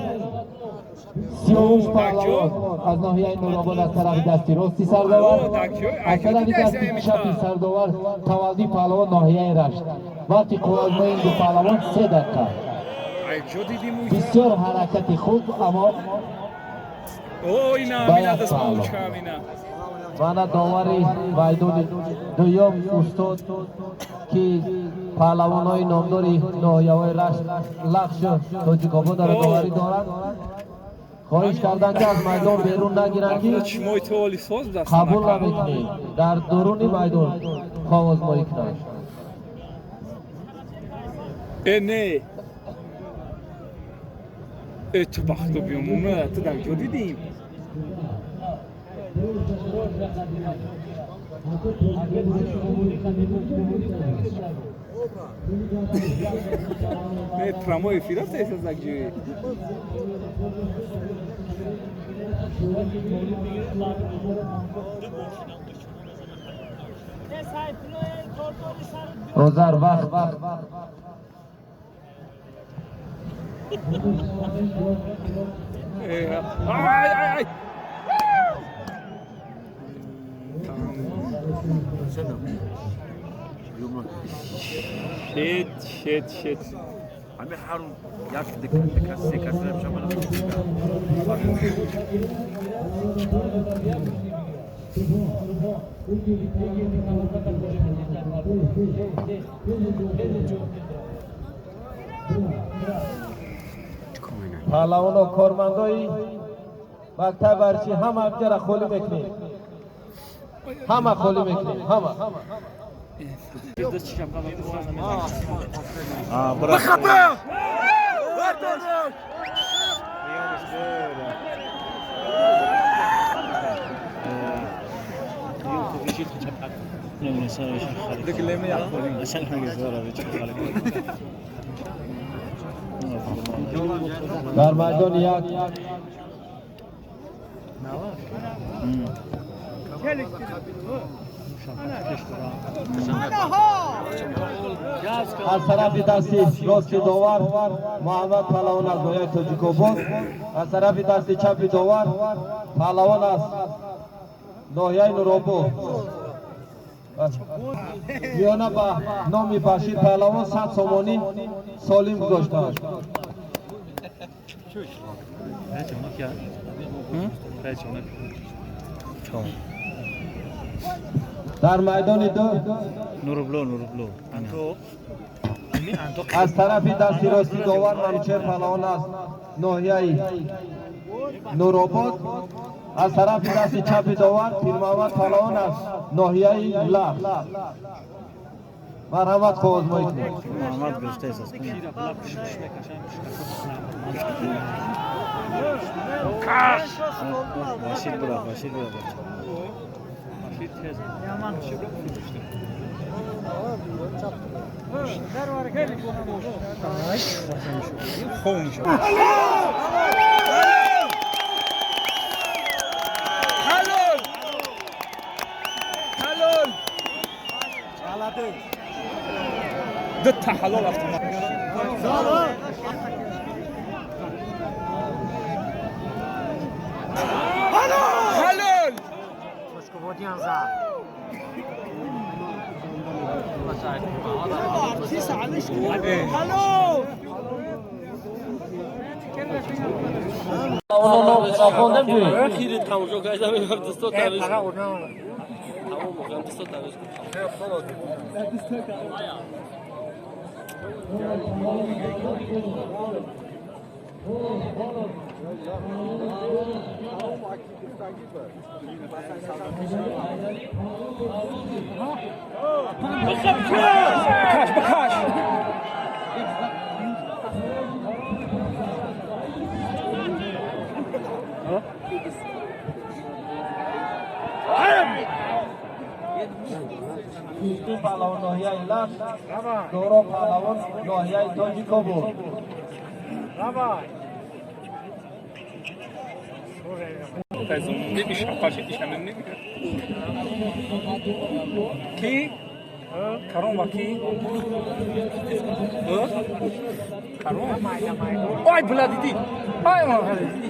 پهلوان از ناحیه نورآباد از طرف دستی راستی سرداور از طرف دستی چپی سرداور تولدی پهلوان ناحیه رشت وقتی قوازمای این دو پهلوان 3 دقیقه بسیار حرکت خوب اما باید پهلوان Bana davari maydoni دوم استاد که پهلوانای نامداری ناحیه‌های لخش تاجیک‌آباد را داوری دارند خواهش کردند که از میدان بیرون نگیرند که قبول نمی‌کنیم در درون میدان خواهازمایی کنند. نه اتفاقی بیامونه تو در جو دیدیم نه تراموی فیرفت ایسا زگجوی روزر وقت ay shit همه حرون یک دکه سه کسی نمیشه من پهلوان و کارمندای مکتب ورزشی همه همجا را خالی میکنیم. همه خالی میکنیم. همه بخبر در میدان یک از طرف دستی راست داور محمد پهلوان از ناحیه تاجیک‌آباد، از طرف دست چپ داور پهلوان از ناحیه نورآباد. میانه به نام بشیر پهلوان 100 سامانی سالم گذاشتند. در میدان دو نوربلو از طرف دستی راستی داور منوچهر پهلوان از ناحیه نورآباد، از طرف دستی چپ داور پیر محمد پهلوان از ناحیه لخش. مرحمت خواهد آزمایی کنید. محمد گشته است. باشید برا. دت حلال افتم حلال خوشگوادیان زد خیلی تماشا کردم دستا تعویض بکش پهلوان ناحیه لخش، دورا پهلوان ناحیه تاجیک‌آباد. کی کرم و کی کرم آی بلادیدی آی ما بلادیدی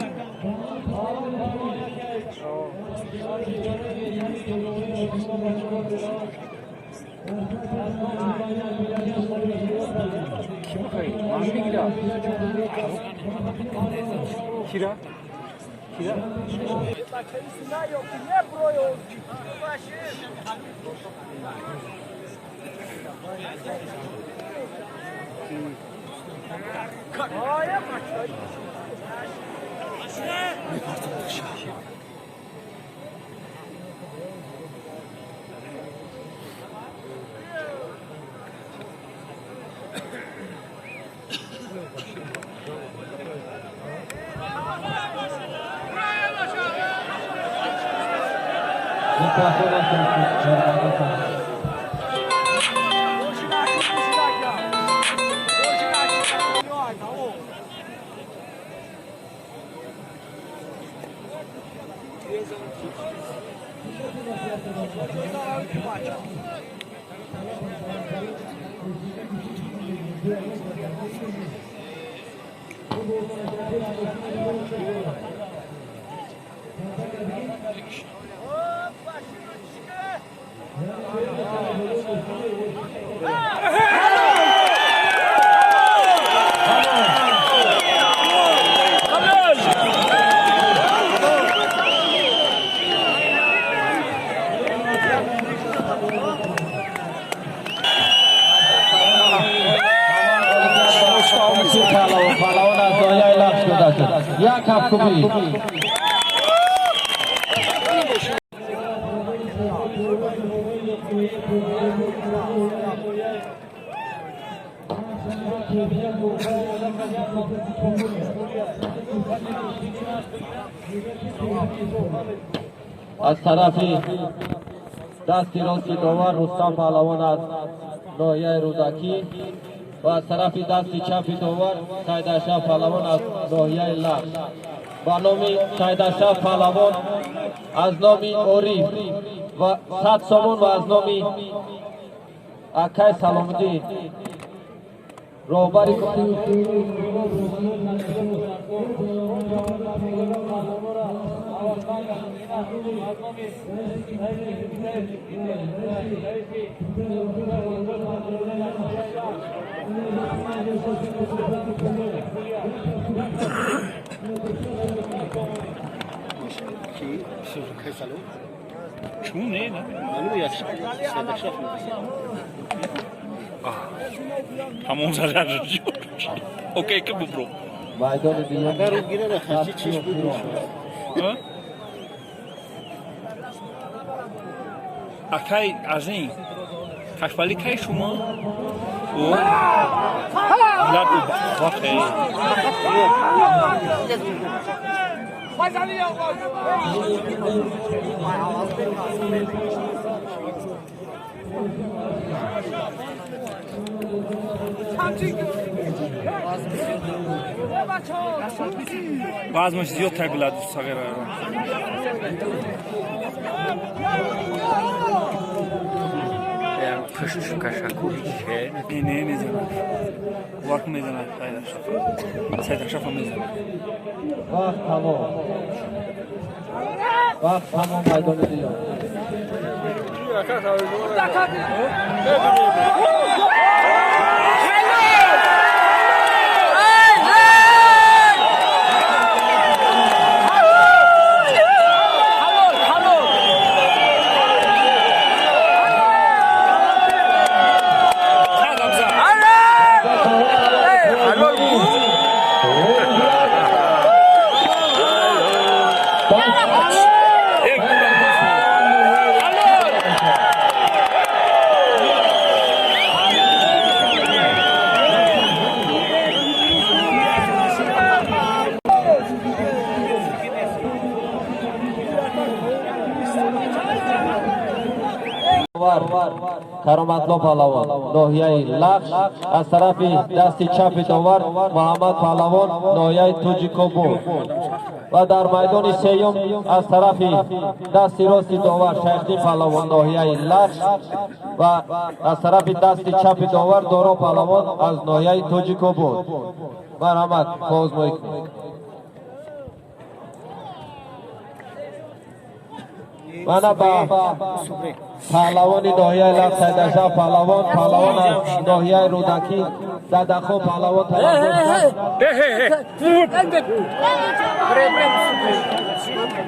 کی می‌خوای من میگیرم کیرا پهلوان از ناحیه لخش یک افکوبی از طرف دستی راستی داور رستم پهلوان از ناحیه رودکی و از طرف دستی چپ داور سید اشرف پهلوان از ناحیه لخش. با نام سید اشرف پهلوان از نام عریف و 100 سامان و از نام اکای سلامتی روبری کنید. چونه نه؟ همون زده اوکی که ببرو میدان دیگه اگر گیره نخشی چیش بود اکی از این کشپالی که شما او لب بخواهی وزنش زیاد تگل است صغیر کشش کشکوری چه؟ نه میزنه وقت میزنه سید اشرف میزنه وقت تمام میدان دیگه کرامتلو پهلوان ناحیه لخش از طرف دست چپ داور محمد پهلوان ناحیه توجیکوبو و در میدان سیوم از طرف دست راست داور شیخی پهلوان ناحیه لخش و از طرف دست چپ داور دارا پهلوان از ناحیه توجیکوبو مرحمت فوز میکنید. من با پهلوان ناحیه لخش سید اشرف پهلوان از ناحیه رودکی ددخو پهلوان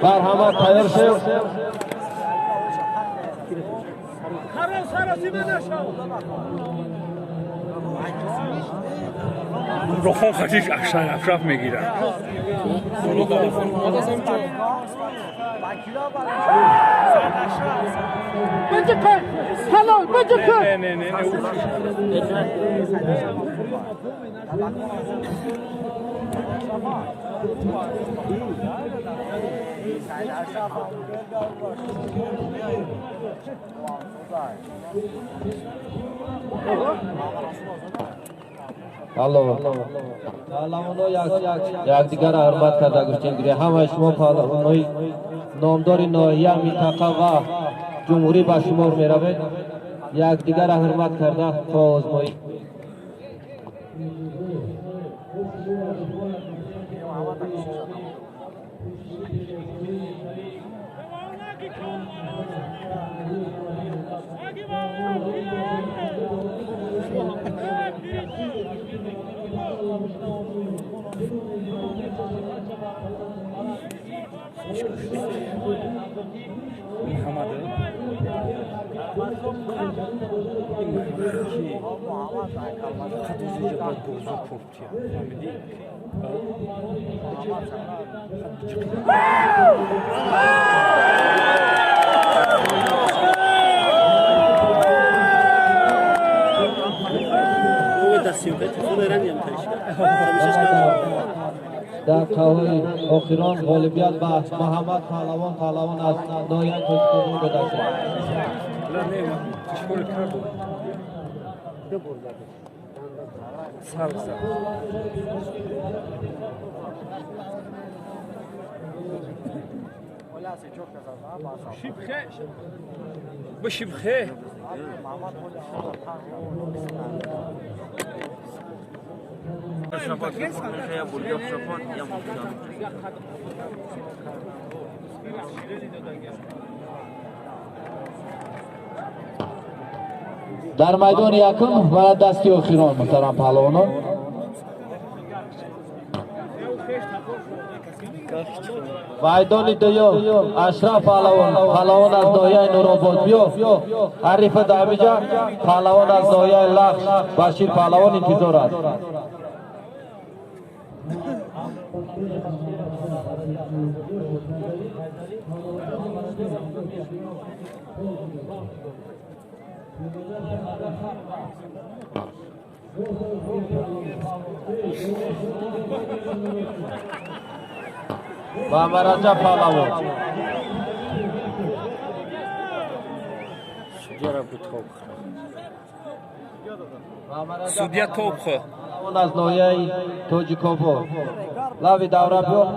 مرحمت تیار شد. روخون خشیش اشرف میگیره Алло. Палавоно якдигар ҳурмат карда гӯштингирӣ. Ҳамаи шумо палавонои номдори ноҳия минтақа ва ҷумҳурӣ ба шумор меравед. Якдигара ҳурмат карда фаъозмоӣ. در قهوه آخران غالبیت به محمد پهلوان از ناحیه کوچکو داده شد. بشبخه در میدان یکم و دستی آخران محترم پهلوانان میدان دوم اشرف پهلوان از ناحیه نورآباد بیا عریف دعویجا پهلوان از ناحیه لخش بشیر پهلوان انتظار است. و مرجع پهلوان سودیا توبخه اون از ناحیه توجیکوبو لاوی دوره بیا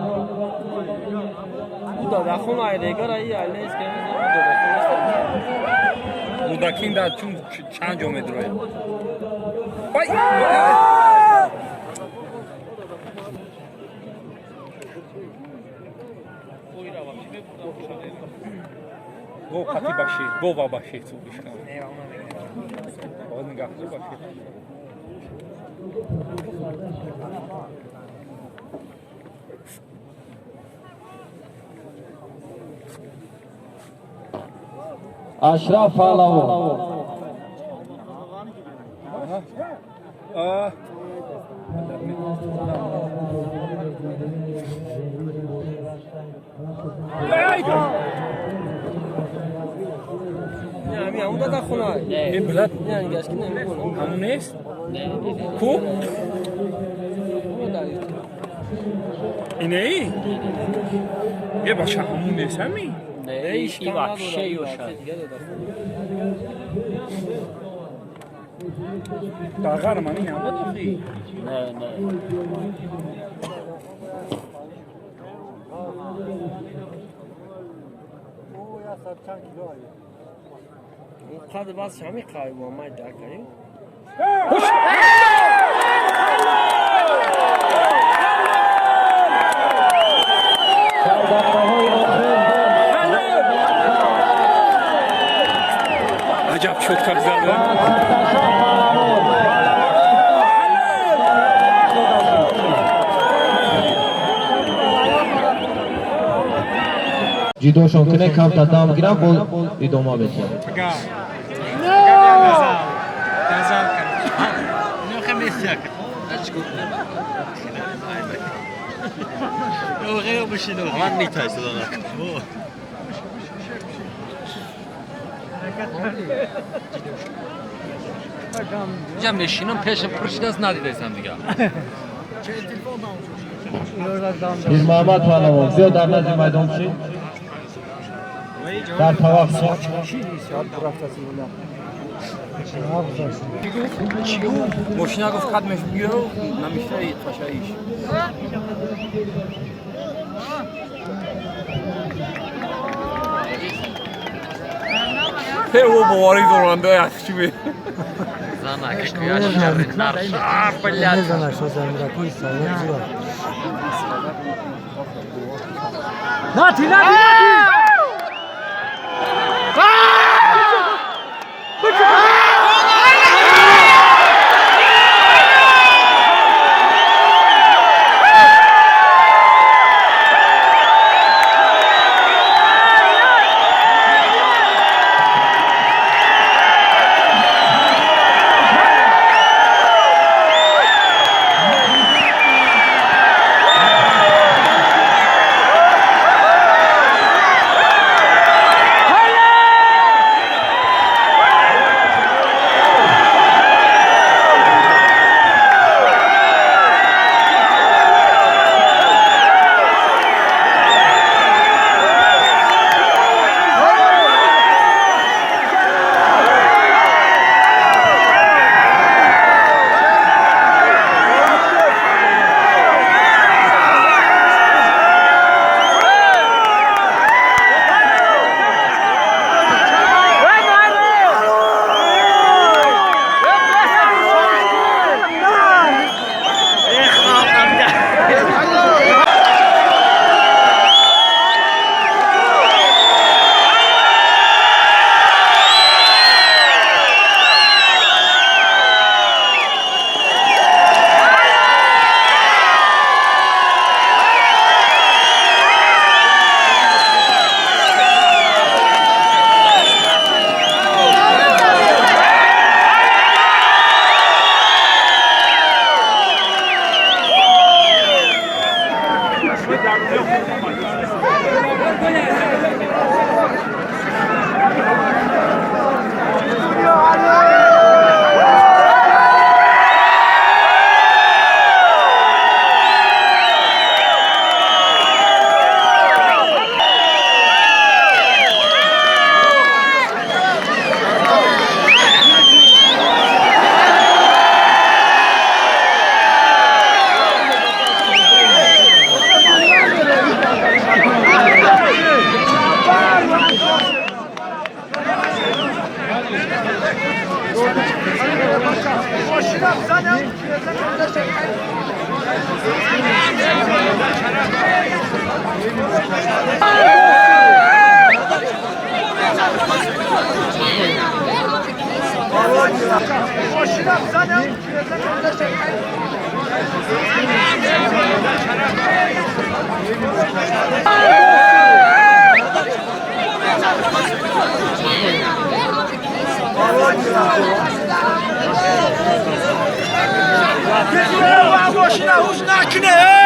مودکین در چون چند جا میدروه وای گو قطی باشید گو با باشید تو بشکن باید نگاه باشید اشرف پهلوان همون داده خونه این بلد همون نیست؟ کو؟ اینه ای؟ یه باشه همون نیست همی؟ این وحشه یوشد در غر منی هم دادی؟ نه قد باز همی قای و ما در کنیم عجب شد که زدن جیدوشون کنه کم تدام گیرم با ایدوما بچه جمع نشینم پیش پرشکست ندیدستم دیگه از محمد پهلوان زیاد در نزد میدان شید در توقف ماشینا گفت قدمش بگیره نمیشه تاشاییش او بواری دورنده یخچی بی زنک کیاش شرط نرش بلد زنش زنگ کوی سال ناتی ماشین هوش نکنه